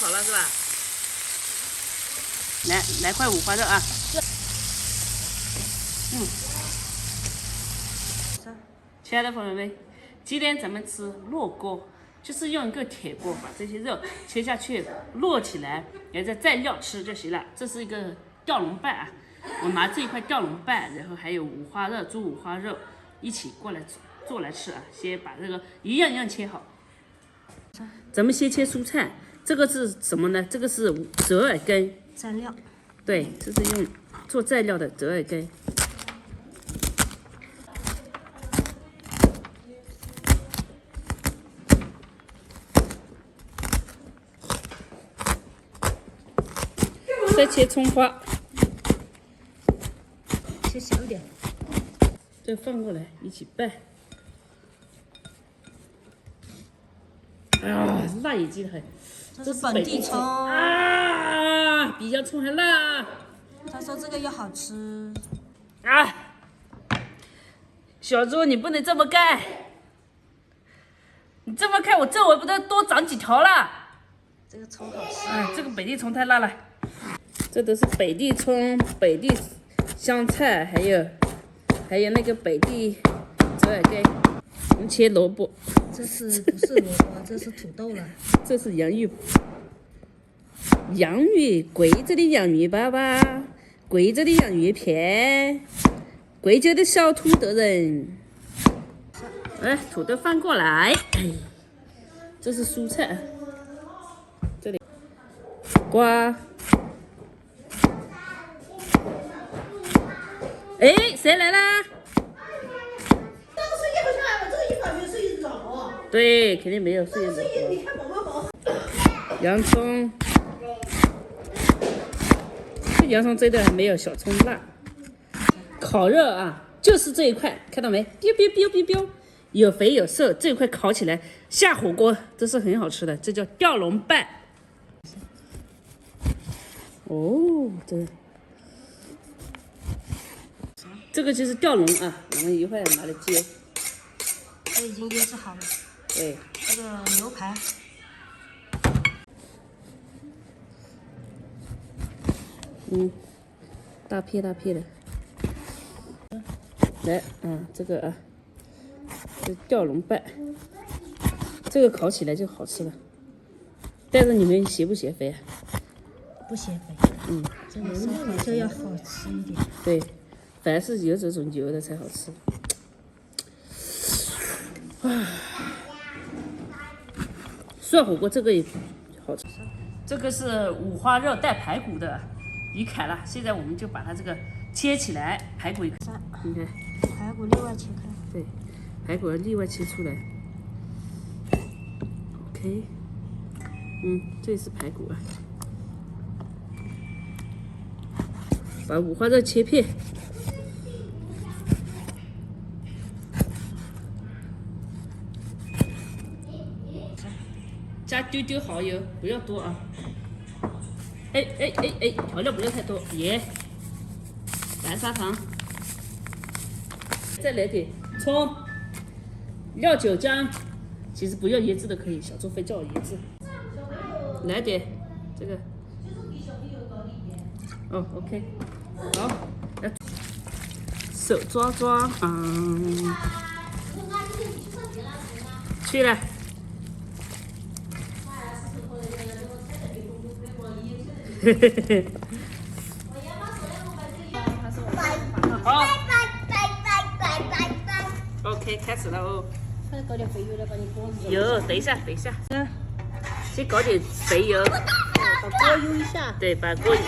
烤了是吧？来块五花肉啊！亲爱的朋友们，今天咱们吃烙锅，就是用一个铁锅把这些肉切下去，烙起来，然后再料吃就行了。这是一个吊龙拌啊，我拿这一块吊龙拌，然后还有五花肉、猪五花肉一起过来做来吃啊。先把这个一样一样切好。咱们先切蔬菜，这个是什么呢？这个是折耳根蘸料。对，这是用做蘸料的折耳根。再切葱花，切小一点，再放过来一起拌。啊，辣眼睛的很。这是本地葱啊，比洋葱还辣。他说这个要好吃。啊，小猪你不能这么干，你这么看我皱纹不都多长几条了？这个葱好吃。啊，这个北地葱太辣了。这都是北地葱、北地香菜，还有那个北地折耳根。我们切萝卜，这是不是萝卜？这是土豆了。这是洋芋。洋芋，贵州的洋芋粑粑，贵州的洋芋片，贵州的小土豆人。哎，土豆翻过来。哎，这是蔬菜。这里瓜。哎，谁来啦？对，肯定没有睡着。洋葱，这洋葱这段还没有小葱辣。烤肉啊，就是这一块，看到没？biu biu biu biu biu，有肥有瘦，这一块烤起来下火锅，这是很好吃的，这叫吊龙拌。哦，这个就是吊龙啊，我们一会儿拿来煎。这已经腌制好了。对，这个牛排。大片大片的。来，这个啊，这吊龙拌，这个烤起来就好吃了。但是你们嫌不嫌肥啊？不嫌肥。这个烧烤就要好吃一点。对，凡是有这种油的才好吃。涮火锅这个也好吃。这个是五花肉带排骨的，鱼砍了，现在我们就把它这个切起来，排骨你看，排骨另外切开。对，排骨要另外切出来。OK， 这是排骨啊。把五花肉切片。加丢丢蚝油，不要多啊。哎，调料不要太多，白砂糖，再来点葱，料酒浆，其实不要椰汁的可以，小猪非叫我椰汁。来点这个。哦 ，OK， 好，来手抓抓，去了。好 ，OK， 开始了哦。快搞点肥油来把你锅子。油，等一下，先搞点肥油。把锅油一下。对，把锅。不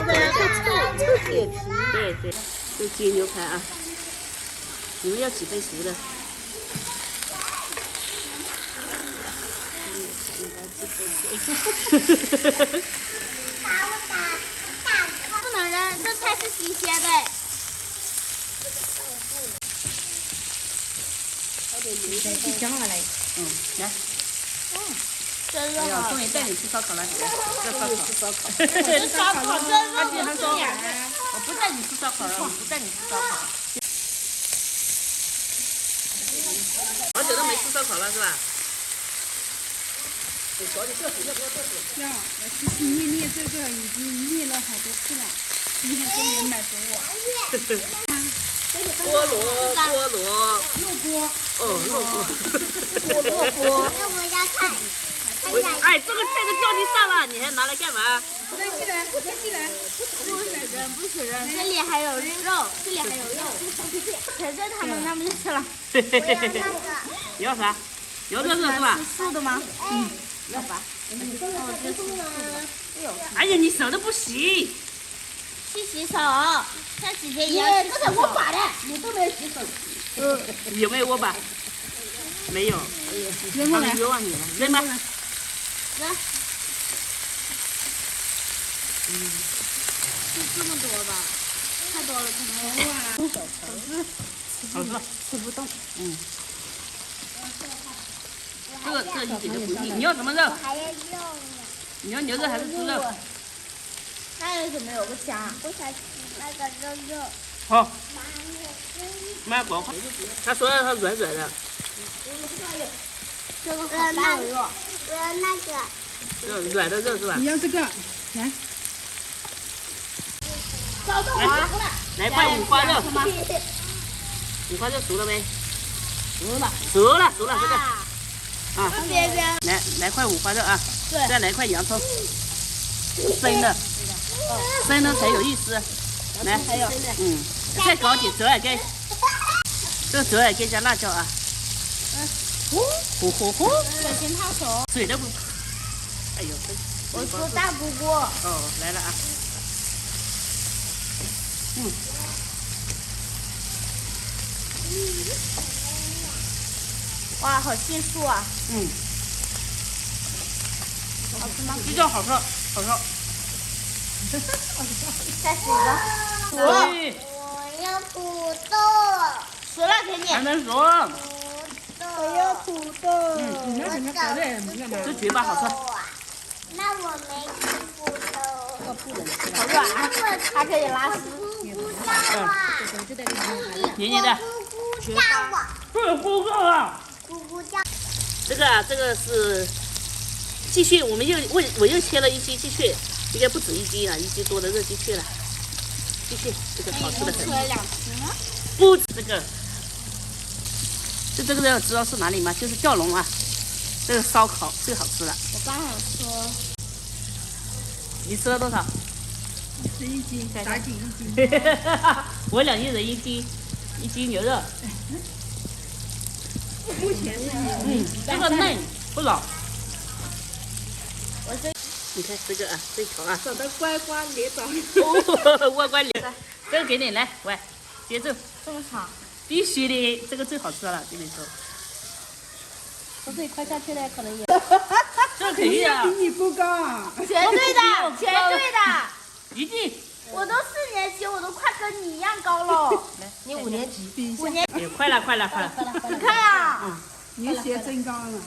然会臭铁皮。对，就煎牛排啊。你们要几分熟的？不能扔，这菜是新鲜的。香了嘞。来。真热好。终于带你吃烧烤了，要烧烤。这烧烤真热他说呀。我不带你吃烧烤了，我不带你吃烧烤。好久都没吃烧烤了是吧？你瞧你这水要不要这水？要，来吃。已经练了好多次了，今天终于满足我。菠萝，肉锅，肉锅。那我要看。哎，这个菜都掉地上了，你还拿来干嘛？再进来，再进来。不许扔，这里还有肉，这里还有肉，全在他们那边去了。你要啥？要这个是吧？素的吗？要吧？哎呀，你手都不洗。去洗手，像姐姐一样去洗手。这是我把的，你都没有洗手。有没有握把？没有。扔过来，冤枉你了，扔吧。来，就这么多吧，太多了可能。好吃。吃不动。这个一点都不腻。你要什么肉？还要肉呢。你要牛肉还是猪肉？那为什么有个虾？我想吃那个肉。好。慢滚。他说它软软的。这个好大的肉。我要那个。软的肉是吧？你要这个，来。来块五花肉。五花肉熟了没？熟了这个。啊，边边。来块五花肉啊，再来块洋葱，生的才有意思。来，还有。再搞点折耳根，这个折耳根加辣椒啊。呼，小心烫手。水都不。哎呦，我说大姑姑。哦，来了啊。哇，好迅速啊！好吃吗？这叫好吃。再洗一个。对，我要土豆。熟了给你。还能熟。我要土豆。你拿什么搞的？干嘛？这绝吧，好吃。那我没吃土豆。不能吃了。好软，还可以拉丝。咕咕叫啊！就在这里。黏黏的。咕咕叫啊！这不够啊！咕咕叫。这个是鸡血，我又切了一斤鸡血，应该不止1斤啊，1斤多的热鸡血了。鸡血这个好吃的很。吃了2斤了。不，这个肉知道是哪里吗？就是吊龙啊，这个烧烤最好吃了。我刚想说，你吃了多少吃1斤，打紧1斤。我2人1斤，1斤牛肉。目前是这个嫩不老。我这你看这个啊，这条啊，长得乖乖咧枣。歪歪脸。这个给你来，喂，接住。这么长。必须的，这个最好吃了，跟你说。我自己快下去了，可能也。这个可以啊。比你不高。绝对的，绝对的。一定。我都4年级，我都快跟你一样高了。你5年级，比一下。快了。你看呀。你学真高了。